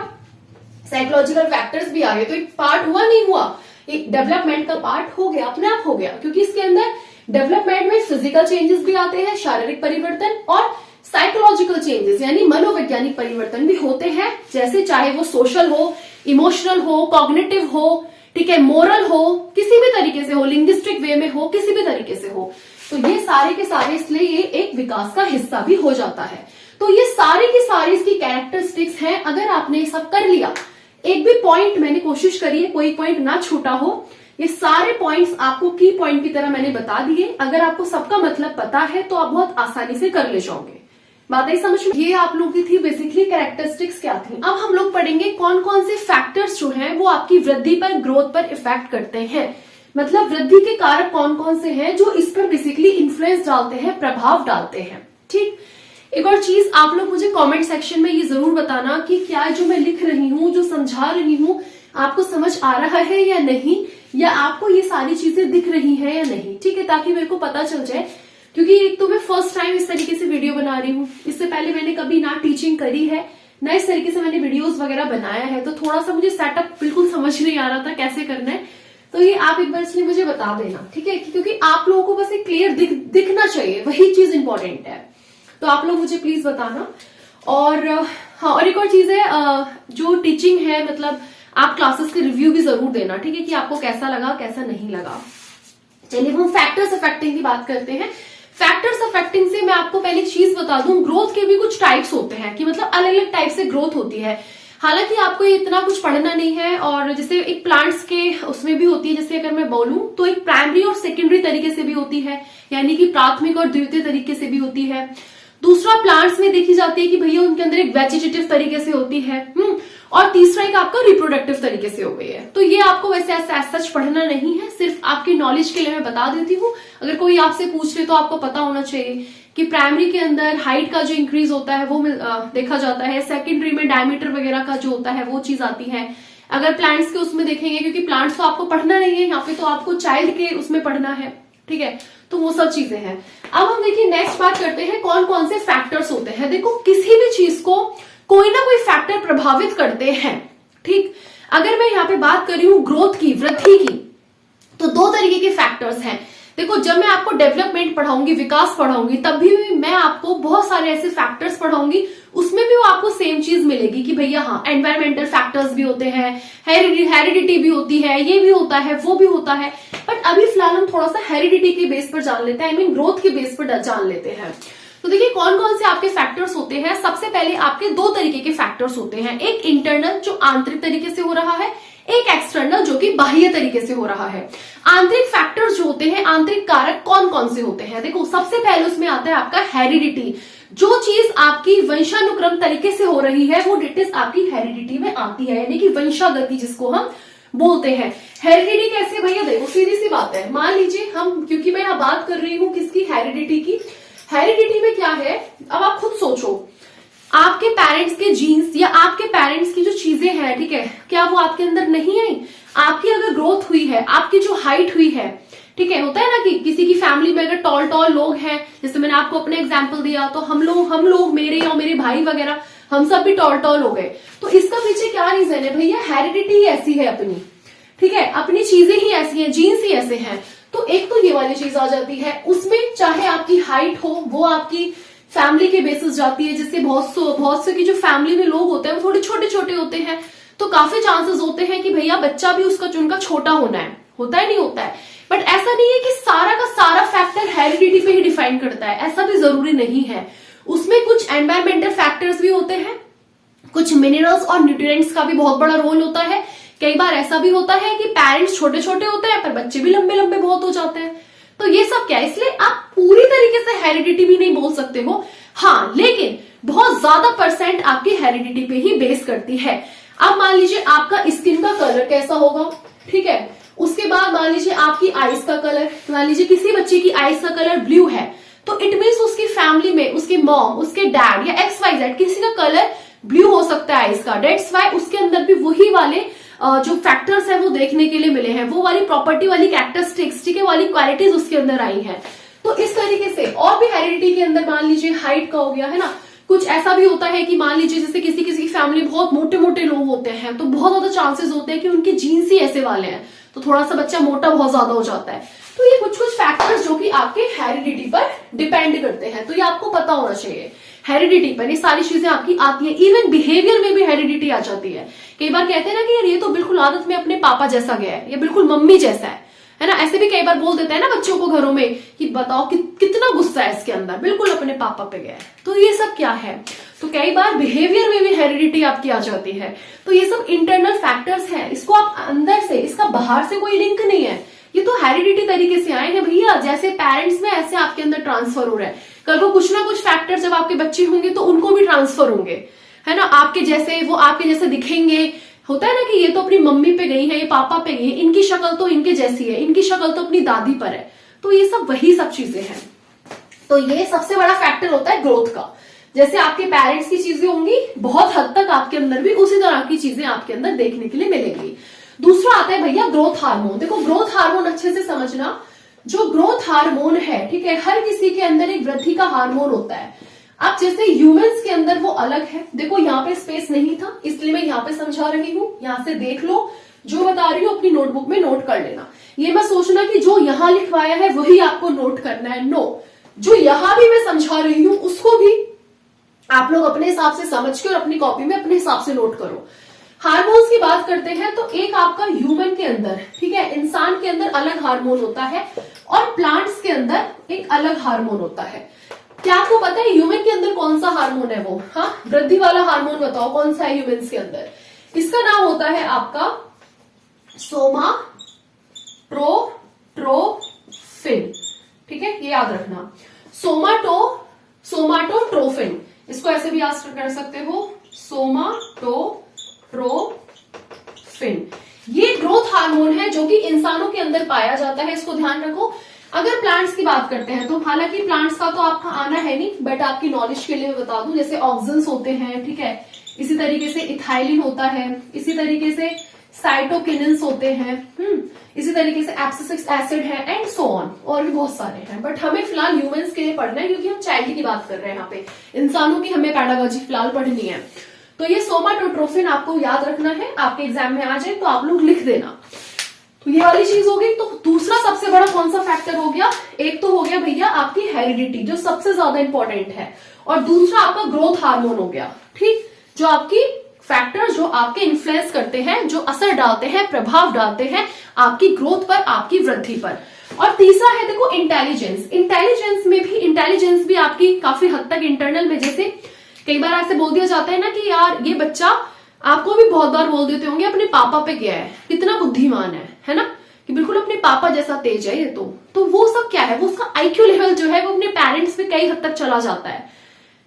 साइकोलॉजिकल फैक्टर्स भी आ गए। तो एक पार्ट हुआ नहीं हुआ, एक डेवलपमेंट का पार्ट हो गया, अपने आप हो गया, क्योंकि इसके अंदर डेवलपमेंट में फिजिकल चेंजेस भी आते हैं, शारीरिक परिवर्तन, और साइकोलॉजिकल चेंजेस यानी मनोवैज्ञानिक परिवर्तन भी होते हैं। जैसे चाहे वो सोशल हो, इमोशनल हो, कॉग्निटिव हो, ठीक है, मोरल हो, किसी भी तरीके से हो, लिंग्विस्टिक वे में हो, किसी भी तरीके से हो। तो ये सारे के सारे, इसलिए ये एक विकास का हिस्सा भी हो जाता है। तो ये सारी की सारी इसकी कैरेक्टरिस्टिक्स हैं। अगर आपने ये सब कर लिया, एक भी पॉइंट मैंने कोशिश करी है कोई पॉइंट ना छूटा हो, ये सारे पॉइंट्स आपको की पॉइंट की तरह मैंने बता दिए। अगर आपको सबका मतलब पता है तो आप बहुत आसानी से कर ले जाओगे। बात आई समझ में? ये आप लोगों की थी बेसिकली कैरेक्टरिस्टिक्स क्या थी। अब हम लोग पढ़ेंगे कौन कौन से फैक्टर्स जो हैं वो आपकी वृद्धि पर, ग्रोथ पर इफेक्ट करते हैं। मतलब वृद्धि के कारक कौन कौन से हैं जो इस पर बेसिकली इन्फ्लुएंस डालते हैं, प्रभाव डालते हैं, ठीक। एक और चीज, आप लोग मुझे कमेंट सेक्शन में ये जरूर बताना कि क्या जो मैं लिख रही हूँ, जो समझा रही हूँ, आपको समझ आ रहा है या नहीं, या आपको ये सारी चीजें दिख रही है या नहीं, ठीक है, ताकि मेरे को पता चल जाए। क्योंकि एक तो मैं फर्स्ट टाइम इस तरीके से वीडियो बना रही हूँ, इससे पहले मैंने कभी ना टीचिंग करी है, ना इस तरीके से मैंने वीडियोस वगैरह बनाया है, तो थोड़ा सा मुझे सेटअप बिल्कुल समझ नहीं आ रहा था कैसे करना है। तो ये आप एक बार इसलिए मुझे बता देना, ठीक है, क्योंकि आप लोगों को बस एक क्लियर दिखना चाहिए, वही चीज इंपॉर्टेंट है। तो आप लोग मुझे प्लीज बताना। और हाँ, और एक और चीज है, जो टीचिंग है, मतलब आप क्लासेस के रिव्यू भी जरूर देना, ठीक है, कि आपको कैसा लगा, कैसा नहीं लगा। चलिए हम फैक्टर्स अफेक्टिंग की बात करते हैं। फैक्टर्स अफेक्टिंग से मैं आपको पहले एक चीज बता दूं, ग्रोथ के भी कुछ टाइप्स होते हैं, कि मतलब अलग अलग टाइप से ग्रोथ होती है। हालांकि आपको इतना कुछ पढ़ना नहीं है, और जैसे एक प्लांट्स के उसमें भी होती है, जैसे अगर मैं बोलूं तो एक प्राइमरी और सेकेंडरी तरीके से भी होती है, यानी कि प्राथमिक और द्वितीय तरीके से भी होती है। दूसरा प्लांट्स में देखी जाती है कि भैया उनके अंदर एक वेजिटेटिव तरीके से होती है, और तीसरा एक आपका रिप्रोडक्टिव तरीके से हो गई है। तो ये आपको वैसे सच पढ़ना नहीं है, सिर्फ आपकी नॉलेज के लिए मैं बता देती हूँ। अगर कोई आपसे पूछ ले तो आपको पता होना चाहिए कि प्राइमरी के अंदर हाइट का जो इंक्रीज होता है वो देखा जाता है, सेकेंडरी में डायमीटर वगैरह का जो होता है वो चीज आती है। अगर प्लांट्स के उसमें देखेंगे, क्योंकि प्लांट्स तो आपको पढ़ना नहीं है यहाँ पे, तो आपको चाइल्ड के उसमें पढ़ना है, ठीक है, तो वो सब चीजें हैं। अब हम देखिए नेक्स्ट बात करते हैं कौन कौन से फैक्टर्स होते हैं। देखो किसी भी चीज को कोई ना कोई फैक्टर प्रभावित करते हैं, ठीक। अगर मैं यहाँ पे बात कर रही हूँ ग्रोथ की, वृद्धि की, तो दो तरीके के फैक्टर्स हैं। देखो जब मैं आपको डेवलपमेंट पढ़ाऊंगी, विकास पढ़ाऊंगी, तब भी मैं आपको बहुत सारे ऐसे फैक्टर्स पढ़ाऊंगी, उसमें भी वो आपको सेम चीज मिलेगी कि भैया हाँ एनवायरमेंटल फैक्टर्स भी होते हैं, हेरिडिटी भी होती है, ये भी होता है, वो भी होता है। बट अभी फिलहाल हम थोड़ा सा हेरिडिटी के बेस पर जान लेते हैं, आई मीन ग्रोथ के बेस पर जान लेते हैं। तो देखिए कौन कौन से आपके फैक्टर्स होते हैं। सबसे पहले आपके दो तरीके के फैक्टर्स होते हैं, एक इंटरनल जो आंतरिक तरीके से हो रहा है, एक एक्सटर्नल जो कि बाह्य तरीके से हो रहा है। आंतरिक फैक्टर्स जो होते हैं, आंतरिक कारक कौन कौन से होते हैं। देखो सबसे पहले उसमें आता है आपका हेरिडिटी, जो चीज आपकी वंशानुक्रम तरीके से हो रही है वो डिटेल्स आपकी हेरिडिटी में आती है, यानी कि वंशागति जिसको हम बोलते हैं। हेरिडिटी कैसे भैया, देखो सीधी सी बात है, मान लीजिए हम, क्योंकि मैं यहाँ बात कर रही हूँ किसकी, हेरिडिटी की। हेरिडिटी में क्या है, अब आप खुद सोचो, आपके पेरेंट्स के जीन्स या आपके पेरेंट्स की जो चीजें हैं, ठीक है, क्या वो आपके अंदर नहीं आई। आपकी अगर ग्रोथ हुई है, आपकी जो हाइट हुई है, ठीक है, होता है ना कि किसी की फैमिली में अगर टॉल टॉल लोग हैं, जैसे मैंने आपको अपने एग्जांपल दिया, तो हम लोग मेरे और मेरे भाई वगैरह हम सब भी टॉल टॉल हो गए। तो इसका पीछे क्या रीजन है भैया, हेरिडिटी ही ऐसी है अपनी, ठीक है, अपनी चीजें ही ऐसी हैं, जीन्स ही ऐसे हैं। तो एक तो ये वाली चीज आ जाती है, उसमें चाहे आपकी हाइट हो, वो आपकी फैमिली के बेसिस जाती है, जिससे बहुत से की जो फैमिली में लोग होते हैं वो थोड़े छोटे छोटे होते हैं, तो काफी चांसेस होते हैं कि भैया बच्चा भी उसका चुनका छोटा होना है, होता है नहीं होता है। बट ऐसा नहीं है कि सारा का सारा फैक्टर हेरिडिटी पे ही डिफाइन करता है, ऐसा भी जरूरी नहीं है। उसमें कुछ एनवायरमेंटल फैक्टर्स भी होते हैं, कुछ मिनरल्स और न्यूट्रिएंट्स का भी बहुत बड़ा रोल होता है। कई बार ऐसा भी होता है कि पेरेंट्स छोटे छोटे होते हैं पर बच्चे भी लंबे लंबे बहुत हो जाते हैं। तो ये सब क्या है, इसलिए आप पूरी तरीके से हेरिडिटी भी नहीं बोल सकते हो, हाँ, लेकिन बहुत ज्यादा परसेंट आपकी हेरिडिटी पे ही बेस करती है। अब मान लीजिए आपका स्किन का कलर कैसा होगा, ठीक है, उसके बाद मान लीजिए आपकी आईज का कलर, मान लीजिए किसी बच्चे की आईज का कलर ब्लू है, तो इट मीन्स उसकी फैमिली में उसके मॉम, उसके डैड या XYZ किसी का कलर ब्लू हो सकता है आईज का। डेट्स वाई उसके अंदर भी वही वाले जो फैक्टर्स है वो देखने के लिए मिले हैं, वो वाली प्रॉपर्टी वाली कैरेक्टरिस्टिक्स, ठीक है, वाली क्वालिटीज उसके अंदर आई हैं। तो इस तरीके से और भी हेरिडिटी के अंदर मान लीजिए हाइट का हो गया, है ना, कुछ ऐसा भी होता है कि मान लीजिए जैसे किसी किसी की फैमिली बहुत मोटे मोटे लोग होते हैं, तो बहुत ज्यादा चांसेस होते हैं कि उनके जीन्स ही ऐसे वाले हैं, तो थोड़ा सा बच्चा मोटा बहुत ज्यादा हो जाता है। तो ये कुछ कुछ फैक्टर्स जो कि आपके हेरिडिटी पर डिपेंड करते हैं, तो ये आपको पता होना चाहिए। हेरिडिटी पर ये सारी चीजें आपकी आती है, इवन बिहेवियर में भी हेरिडिटी आ जाती है। कई बार कहते हैं ना कि यार ये तो बिल्कुल आदत में अपने पापा जैसा गया है, ये बिल्कुल मम्मी जैसा है ना, ऐसे भी कई बार बोल देते हैं ना बच्चों को घरों में कि बताओ कितना गुस्सा है इसके अंदर, बिल्कुल अपने पापा पे गया है। तो ये सब क्या है, तो कई बार बिहेवियर में भी हेरिडिटी आपकी आ जाती है। तो ये सब इंटरनल फैक्टर्स है, इसको आप अंदर से, इसका बाहर से कोई लिंक नहीं है, ये तो हेरिडिटी तरीके से आए हैं भैया, जैसे पेरेंट्स में ऐसे आपके अंदर ट्रांसफर हो रहा है। कल को कुछ ना कुछ फैक्टर जब आपके बच्चे होंगे तो उनको भी ट्रांसफर होंगे, है ना, आपके जैसे, वो आपके जैसे दिखेंगे। होता है ना कि ये तो अपनी मम्मी पे गई है, ये पापा पे गई है, इनकी शक्ल तो इनके जैसी है, इनकी शक्ल तो अपनी दादी पर है। तो ये सब वही सब चीजें हैं। तो ये सबसे बड़ा फैक्टर होता है ग्रोथ का। जैसे आपके पेरेंट्स की चीजें होंगी, बहुत हद तक आपके अंदर भी उसी तरह की चीजें आपके अंदर देखने के लिए मिलेगी। दूसरा आता है भैया ग्रोथ हार्मोन। देखो ग्रोथ हार्मोन अच्छे से समझना, जो ग्रोथ हार्मोन है, ठीक है, हर किसी के अंदर एक वृद्धि का हार्मोन होता है। अब जैसे ह्यूमंस के अंदर वो अलग है, देखो यहाँ पे स्पेस नहीं था इसलिए मैं यहाँ पे समझा रही हूँ, यहाँ से देख लो, जो बता रही हूँ अपनी नोटबुक में नोट कर लेना। ये मैं सोचना कि जो यहाँ लिखवाया है वही आपको नोट करना है, नो, जो यहाँ भी मैं समझा रही हूँ उसको भी आप लोग अपने हिसाब से समझ के और अपनी कॉपी में अपने हिसाब से नोट करो। हार्मोन्स की बात करते हैं तो एक आपका ह्यूमन के अंदर, ठीक है, इंसान के अंदर अलग हार्मोन होता है और प्लांट्स के अंदर एक अलग हार्मोन होता है। क्या आपको पता है ह्यूमन के अंदर कौन सा हार्मोन है वो, हाँ, वृद्धि वाला हार्मोन बताओ कौन सा है ह्यूमंस के अंदर। इसका नाम होता है आपका सोमाटोट्रोफिन, ठीक है, ये याद रखना, सोमाटोट्रोफिन, इसको ऐसे भी याद कर सकते हो, सोमाटोट्रोफिन। ये ग्रोथ हार्मोन है जो कि इंसानों के अंदर पाया जाता है, इसको ध्यान रखो। अगर प्लांट्स की बात करते हैं तो हालांकि प्लांट्स का तो आपका आना है नहीं, बट आपकी नॉलेज के लिए मैं बता दूं, जैसे ऑक्सिन्स होते हैं, ठीक है, इसी तरीके से इथाइलिन होता है, इसी तरीके से साइटोकिनिन्स होते हैं, इसी तरीके से एब्सिसिक एसिड है एंड सो ऑन, और भी बहुत सारे हैं। बट हमें फिलहाल ह्यूमंस के लिए पढ़ना है क्योंकि हम चाइल्ड की बात कर रहे हैं, यहाँ पे इंसानों की हमें पैडागॉजी फिलहाल पढ़नी है। तो ये सोमाटोट्रोफिन आपको याद रखना है, आपके एग्जाम में आ जाए तो आप लोग लिख देना। तो ये वाली चीज हो गई। तो दूसरा सबसे बड़ा कौन सा फैक्टर हो गया, एक तो हो गया भैया आपकी हेरिडिटी जो सबसे ज्यादा इंपॉर्टेंट है, और दूसरा आपका ग्रोथ हार्मोन हो गया। ठीक, जो आपकी फैक्टर जो आपके इन्फ्लुएंस करते हैं, जो असर डालते हैं, प्रभाव डालते हैं आपकी ग्रोथ पर, आपकी वृद्धि पर। और तीसरा है देखो इंटेलिजेंस। इंटेलिजेंस भी आपकी काफी हद तक इंटरनल में, जैसे कई बार ऐसे बोल दिया जाता है ना कि यार ये बच्चा, आपको भी बहुत बार बोल देते होंगे अपने पापा पे गया है, कितना बुद्धिमान है ना, कि बिल्कुल अपने पापा जैसा तेज है ये। तो वो सब क्या है, वो उसका आईक्यू लेवल जो है वो अपने पेरेंट्स पे कई हद तक चला जाता है।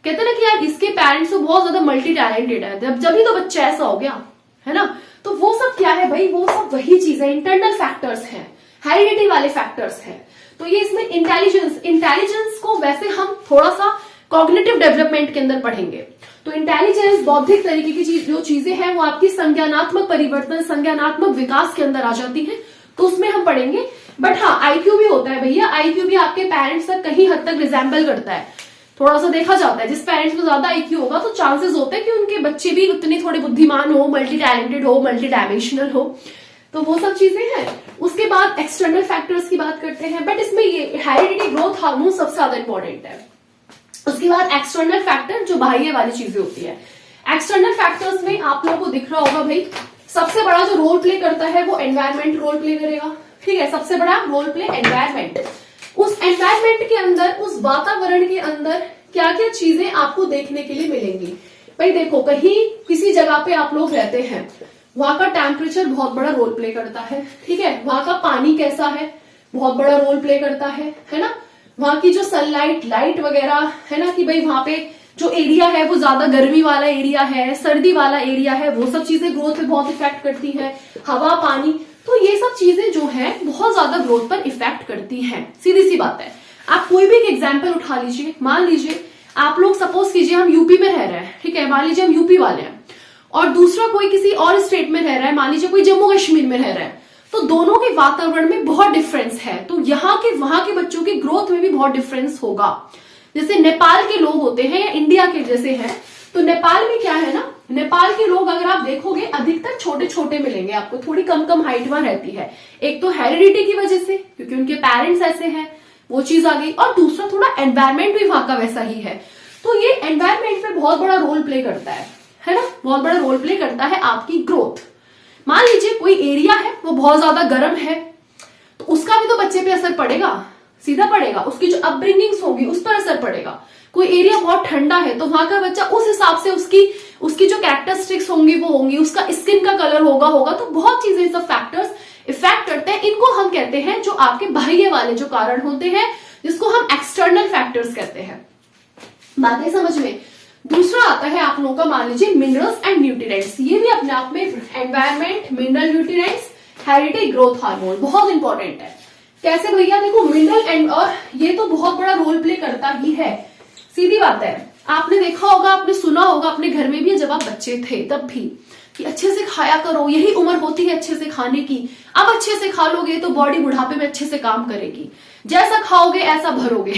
कहते हैं ना कि यार इसके पेरेंट्स तो बहुत ज्यादा मल्टी टैलेंटेड है, जब ही तो बच्चा ऐसा हो गया, है ना। तो वो सब क्या है भाई, वो सब वही चीज है, इंटरनल फैक्टर्स हैं, हेरिडिटी वाले फैक्टर्स हैं। तो ये इसमें इंटेलिजेंस को वैसे हम थोड़ा सा कॉग्निटिव डेवलपमेंट के अंदर पढ़ेंगे। तो इंटेलिजेंस बौद्धिक तरीके की जो चीजें हैं वो आपकी संज्ञानात्मक परिवर्तन, संज्ञानात्मक विकास के अंदर आ जाती है, तो उसमें हम पढ़ेंगे। बट हाँ, आईक्यू भी होता है भैया, आईक्यू भी आपके पेरेंट्स तक कहीं हद तक रिजेंबल करता है, थोड़ा सा देखा जाता है। जिस पेरेंट्स को ज्यादा आईक्यू होगा तो चांसेस होते हैं कि उनके बच्चे भी उतने थोड़े बुद्धिमान हो, मल्टी टैलेंटेड हो, मल्टी डायमेंशनल हो। तो वो सब चीजें हैं। उसके बाद एक्सटर्नल फैक्टर्स की बात करते हैं, बट इसमें ये हेरिडिटी, ग्रोथ हार्मोन सबसे ज्यादा इंपॉर्टेंट है। उसके बाद एक्सटर्नल फैक्टर जो बाह्य वाली चीजें होती है। एक्सटर्नल फैक्टर्स में आप लोगों को दिख रहा होगा भाई, सबसे बड़ा जो रोल प्ले करता है वो एनवायरमेंट रोल प्ले करेगा। ठीक है, सबसे बड़ा रोल प्ले एनवायरमेंट। उस एनवायरमेंट के अंदर, उस वातावरण के अंदर क्या क्या चीजें आपको देखने के लिए मिलेंगी। भाई देखो, कहीं किसी जगह पे आप लोग रहते हैं, वहां का टेम्परेचर बहुत बड़ा रोल प्ले करता है। ठीक है, वहां का पानी कैसा है बहुत बड़ा रोल प्ले करता है ना। वहां की जो सनलाइट, लाइट वगैरह है ना, कि भाई वहां पे जो एरिया है वो ज्यादा गर्मी वाला एरिया है, सर्दी वाला एरिया है, वो सब चीजें ग्रोथ पे बहुत इफेक्ट करती है। हवा, पानी, तो ये सब चीजें जो है बहुत ज्यादा ग्रोथ पर इफेक्ट करती हैं। सीधी सी बात है। आप कोई भी एक एग्जाम्पल उठा लीजिए, मान लीजिए आप लोग सपोज कीजिए हम यूपी में रह रहे हैं, ठीक है, मान लीजिए हम यूपी वाले हैं, और दूसरा कोई किसी और स्टेट में रह रहा है, मान लीजिए कोई जम्मू कश्मीर में रह रहा है, तो दोनों के वातावरण में बहुत डिफरेंस है। तो यहाँ के वहां के बच्चों की ग्रोथ में भी बहुत डिफरेंस होगा। जैसे नेपाल के लोग होते हैं या इंडिया के जैसे हैं, तो नेपाल में क्या है ना, नेपाल के लोग अगर आप देखोगे अधिकतर छोटे छोटे मिलेंगे आपको, थोड़ी कम कम हाइट वहां रहती है। एक तो हेरिडिटी की वजह से, क्योंकि उनके पेरेंट्स ऐसे हैं, वो चीज आ गई, और दूसरा थोड़ा एनवायरमेंट भी वहां का वैसा ही है। तो ये एनवायरमेंट में बहुत बड़ा रोल प्ले करता है ना, बहुत बड़ा रोल प्ले करता है आपकी ग्रोथ। मान लीजिए कोई एरिया है वो बहुत ज्यादा गर्म है, तो उसका भी तो बच्चे पे असर पड़ेगा, सीधा पड़ेगा, उसकी जो अपब्रिंगिंग्स होगी उस पर असर पड़ेगा। कोई एरिया बहुत ठंडा है तो वहां का बच्चा उस हिसाब से उसकी जो कैरेक्टरिस्टिक्स होंगी वो होंगी, उसका स्किन का कलर होगा। तो बहुत चीजें, सब फैक्टर्स इफेक्ट करते हैं। इनको हम कहते हैं जो आपके बाह्य वाले जो कारण होते हैं, जिसको हम एक्सटर्नल फैक्टर्स कहते हैं। बातें समझ में। दूसरा आता है आप लोगों का, मान लीजिए मिनरल्स एंड न्यूट्रिएंट्स। ये भी अपने आप में environment, mineral, nutrients, heredity, growth hormone बहुत इंपॉर्टेंट है। कैसे भैया, देखो मिनरल एंड, और ये तो बहुत बड़ा रोल प्ले करता ही है, सीधी बात है। आपने देखा होगा, आपने सुना होगा अपने घर में भी जब आप बच्चे थे तब भी, कि अच्छे से खाया करो, यही उम्र होती है अच्छे से खाने की। अब अच्छे से खा लोगे तो बॉडी बुढ़ापे में अच्छे से काम करेगी, जैसा खाओगे ऐसा भरोगे।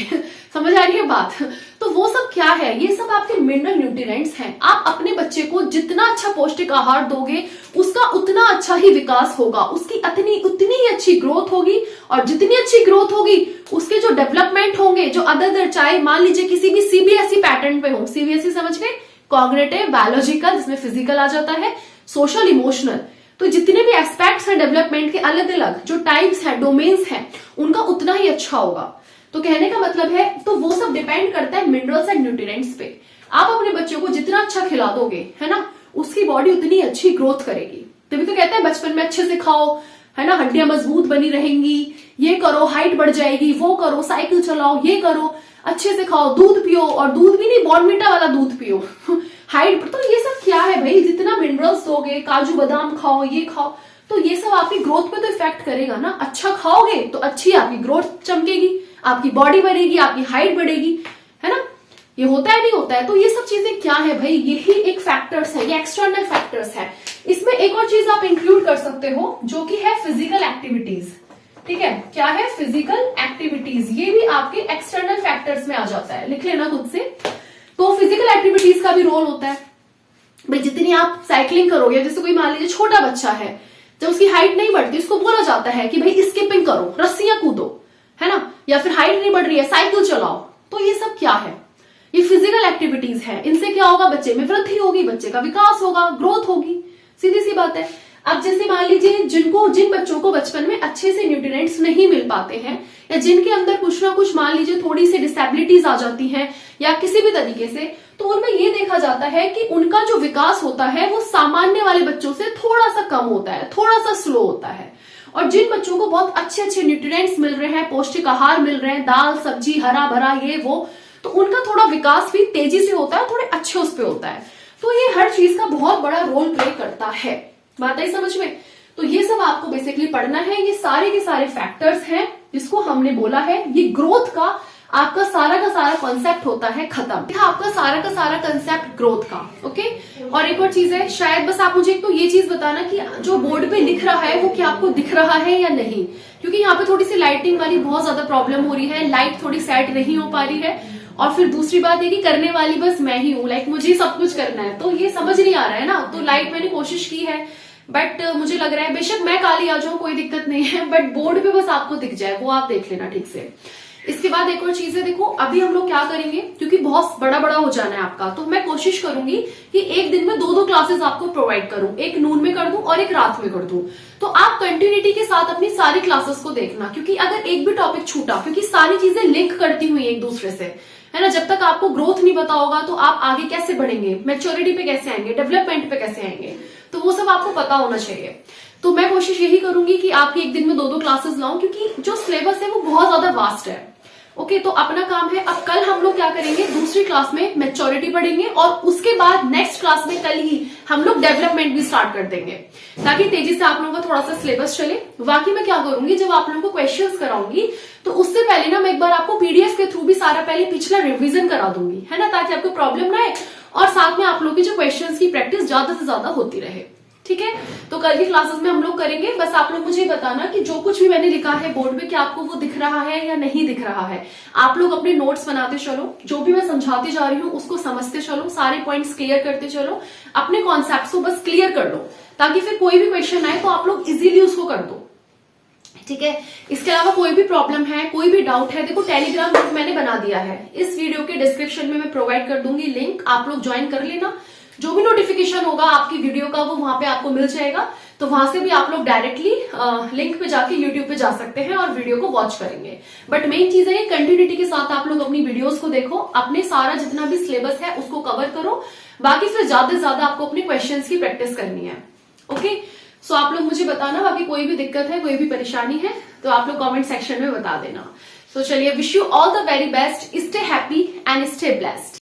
समझ आ रही है बात। तो वो सब क्या है, ये सब आपके मिनरल न्यूट्रिएंट्स हैं। आप अपने बच्चे को जितना अच्छा पौष्टिक आहार दोगे उसका उतना अच्छा ही विकास होगा, उसकी उतनी ही अच्छी ग्रोथ होगी, और जितनी अच्छी ग्रोथ होगी उसके जो डेवलपमेंट होंगे, जो अदर चाहे मान लीजिए किसी भी सीबीएसई पैटर्न पे हो, सीबीएसई समझ गए, कॉग्निटिव, बायोलॉजिकल, जिसमें फिजिकल आ जाता है, सोशल, इमोशनल, तो जितने भी एस्पेक्ट्स हैं डेवलपमेंट के, अलग अलग जो टाइप्स हैं, डोमेन्स हैं, उनका उतना ही अच्छा होगा। तो कहने का मतलब है, तो वो सब डिपेंड करता है मिनरल्स एंड न्यूट्रिएंट्स पे। आप अपने बच्चों को जितना अच्छा खिला दोगे, है ना, उसकी बॉडी उतनी अच्छी ग्रोथ करेगी। तभी तो कहते हैं बचपन में अच्छे से खाओ, है ना, हड्डियां मजबूत बनी रहेंगी, ये करो हाइट बढ़ जाएगी, वो करो, साइकिल चलाओ, ये करो, अच्छे से खाओ, दूध पियो, और दूध भी नहीं बॉर्नविटा वाला दूध पियो। हाइट, तो ये सब क्या है भाई, जितना मिनरल्स दोगे, काजू बादाम खाओ, ये खाओ, तो ये सब आपकी ग्रोथ पे तो इफेक्ट करेगा ना। अच्छा खाओगे तो अच्छी आपकी ग्रोथ चमकेगी, आपकी बॉडी बढ़ेगी, आपकी हाइट बढ़ेगी, है ना। ये होता है नहीं होता है। तो ये सब चीजें क्या है भाई, यही एक फैक्टर्स है, ये एक्सटर्नल फैक्टर्स है। इसमें एक और चीज आप इंक्लूड कर सकते हो जो कि है फिजिकल एक्टिविटीज। ठीक है, क्या है, फिजिकल एक्टिविटीज, ये भी आपके एक्सटर्नल फैक्टर्स में आ जाता है, लिख लेना खुद से। तो फिजिकल एक्टिविटीज का भी रोल होता है भाई, जितनी आप साइकिलिंग करोगे, जैसे कोई मान लीजिए छोटा बच्चा है, जब उसकी हाइट नहीं बढ़ती, उसको बोला जाता है कि भाई स्किपिंग करो, रस्सियां कूदो, है ना, या फिर हाइट नहीं बढ़ रही है साइकिल चलाओ। तो ये सब क्या है? ये फिजिकल एक्टिविटीज है। इनसे क्या होगा? बच्चे में वृद्धि होगी, बच्चे का विकास होगा, ग्रोथ होगी, सीधी सी बात है। अब जैसे मान लीजिए जिन बच्चों को बचपन में अच्छे से न्यूट्रिएंट्स नहीं मिल पाते हैं, या जिनके अंदर कुछ ना कुछ मान लीजिए थोड़ी सी डिसेबिलिटीज आ जाती हैं या किसी भी तरीके से, तो उनमें ये देखा जाता है कि उनका जो विकास होता है वो सामान्य वाले बच्चों से थोड़ा सा कम होता है, थोड़ा सा स्लो होता है। और जिन बच्चों को बहुत अच्छे अच्छे न्यूट्रिएंट्स मिल रहे हैं, पौष्टिक आहार मिल रहे हैं, दाल सब्जी हरा भरा ये वो, तो उनका थोड़ा विकास भी तेजी से होता है, थोड़े अच्छे उस पे होता है। तो ये हर चीज का बहुत बड़ा रोल प्ले करता है। बात आई समझ में? तो ये सब आपको बेसिकली पढ़ना है। ये सारे के सारे फैक्टर्स हैं जिसको हमने बोला है। ये ग्रोथ का आपका सारा का सारा कॉन्सेप्ट होता है खत्म। आपका सारा का सारा कॉन्सेप्ट ग्रोथ का। ओके, और एक और चीज है, शायद बस आप मुझे एक तो ये चीज बताना कि जो बोर्ड पे लिख रहा है वो क्या आपको दिख रहा है या नहीं, क्योंकि यहाँ पे थोड़ी सी लाइटिंग वाली बहुत ज्यादा प्रॉब्लम हो रही है, लाइट थोड़ी सेट नहीं हो पा रही है। और फिर दूसरी बात है कि करने वाली बस मैं ही हूँ, लाइक मुझे सब कुछ करना है, तो ये समझ नहीं आ रहा है ना। तो लाइट मैंने कोशिश की है, बट मुझे लग रहा है बेशक मैं काली आ जाऊं कोई दिक्कत नहीं है, बट बोर्ड पे बस आपको दिख जाए, वो आप देख लेना ठीक से। इसके बाद एक और चीज है, देखो अभी हम लोग क्या करेंगे, क्योंकि बहुत बड़ा बड़ा हो जाना है आपका, तो मैं कोशिश करूंगी कि एक दिन में 2-2 क्लासेस आपको प्रोवाइड करूं, एक नून में कर दूं और एक रात में कर दूं। तो आप कंटिन्यूटी के साथ अपनी सारी क्लासेस को देखना, क्योंकि अगर एक भी टॉपिक छूटा, क्योंकि सारी चीजें लिंक करती हुई एक दूसरे से, है ना, जब तक आपको ग्रोथ नहीं पता होगा तो आप आगे कैसे बढ़ेंगे, मैच्योरिटी पे कैसे आएंगे, डेवलपमेंट पे कैसे आएंगे, तो वो सब आपको पता होना चाहिए। तो मैं कोशिश यही करूंगी कि आपकी एक दिन में 2-2 क्लासेस लाऊं, क्योंकि जो सिलेबस है वो बहुत ज्यादा वास्ट है। ओके, तो अपना काम है। अब कल हम लोग क्या करेंगे, दूसरी क्लास में मैच्योरिटी पढ़ेंगे और उसके बाद नेक्स्ट क्लास में कल ही हम लोग डेवलपमेंट भी स्टार्ट कर देंगे, ताकि तेजी से आप लोगों का थोड़ा सा सिलेबस चले। बाकी मैं क्या करूंगी, जब आप लोगों को क्वेश्चंस कराऊंगी तो उससे पहले ना मैं एक बार आपको पीडीएफ के थ्रू भी सारा पहले पिछला रिविजन करा दूंगी, है ना, ताकि आपको प्रॉब्लम ना आए और साथ में आप लोगों की जो क्वेश्चंस की प्रैक्टिस ज्यादा से ज्यादा होती रहे। ठीक है, तो कल की क्लासेस में हम लोग करेंगे। बस आप लोग मुझे बताना कि जो कुछ भी मैंने लिखा है बोर्ड पे, क्या आपको वो दिख रहा है या नहीं दिख रहा है। आप लोग अपने नोट्स बनाते चलो, जो भी मैं समझाती जा रही हूँ उसको समझते चलो, सारे पॉइंट्स क्लियर करते चलो, अपने कॉन्सेप्ट को बस क्लियर कर लो, ताकि फिर कोई भी क्वेश्चन आए तो आप लोग इजीली उसको कर दो। ठीक है, इसके अलावा कोई भी प्रॉब्लम है, कोई भी डाउट है, देखो टेलीग्राम ग्रुप मैंने बना दिया है, इस वीडियो के डिस्क्रिप्शन में मैं प्रोवाइड कर दूंगी लिंक, आप लोग ज्वाइन कर लेना। जो भी नोटिफिकेशन होगा आपकी वीडियो का वो वहां पे आपको मिल जाएगा, तो वहां से भी आप लोग डायरेक्टली लिंक पे जाके यूट्यूब पे जा सकते हैं और वीडियो को वॉच करेंगे। बट मेन चीज है कंटिन्यूटी के साथ आप लोग अपनी वीडियोस को देखो, अपने सारा जितना भी सिलेबस है उसको कवर करो, बाकी फिर ज्यादा से ज्यादा आपको अपने क्वेश्चंस की प्रैक्टिस करनी है। ओके, सो आप लोग मुझे बताना, बाकी कोई भी दिक्कत है, कोई भी परेशानी है तो आप लोग कमेंट सेक्शन में बता देना। तो चलिए, wish you all the very best, stay happy and stay blessed.